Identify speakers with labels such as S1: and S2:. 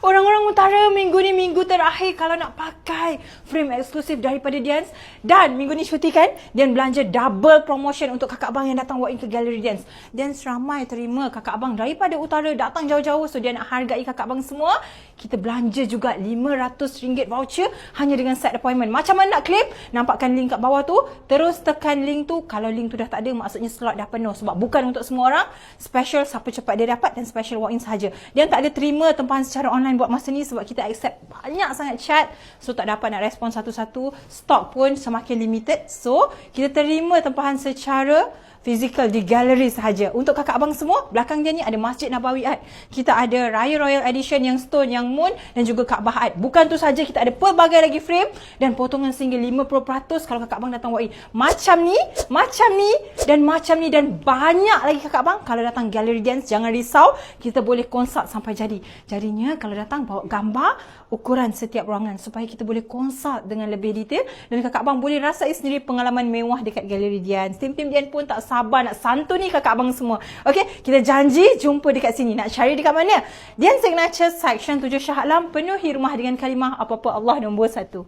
S1: Orang-orang utara minggu ni minggu terakhir kalau nak pakai frame eksklusif daripada Dians. Dan minggu ni cuti kan, Dian belanja double promotion untuk kakak abang yang datang walk in ke Gallery Dians. Dians ramai terima kakak abang daripada utara datang jauh-jauh, so dia nak hargai kakak abang semua. Kita belanja juga RM500 voucher hanya dengan set appointment. Macam mana nak claim? Nampakkan link kat bawah tu, terus tekan link tu. Kalau link tu dah tak ada, maksudnya slot dah penuh, sebab bukan untuk semua orang. Special siapa cepat dia dapat dan special walk in sahaja. Dia tak ada terima tempahan secara online buat masa ni sebab kita accept banyak sangat chat, so tak dapat nak respon satu-satu. Stok pun semakin limited, so kita terima tempahan secara fizikal di galeri sahaja. Untuk kakak abang semua, belakang dia ni ada Masjid Nabawi Art. Kita ada Raya Royal Edition yang stone, yang moon dan juga Kaabah Art. Bukan tu saja, kita ada pelbagai lagi frame dan potongan sehingga 50% kalau kakak abang datang walk in. Macam ni dan banyak lagi kakak abang kalau datang Gallery Dians. Jangan risau, kita boleh consult sampai jadi. Jadinya kalau datang bawa gambar ukuran setiap ruangan supaya kita boleh consult dengan lebih detail dan kakak abang boleh rasai sendiri pengalaman mewah dekat Gallery Dians. Tim-tim Dian pun tak sabar nak santuni kakak abang semua. Okey, kita janji jumpa dekat sini. Nak cari dekat mana? Dian Signature Section 7 Shah Alam, penuhi rumah dengan kalimah apa-apa Allah nombor 1.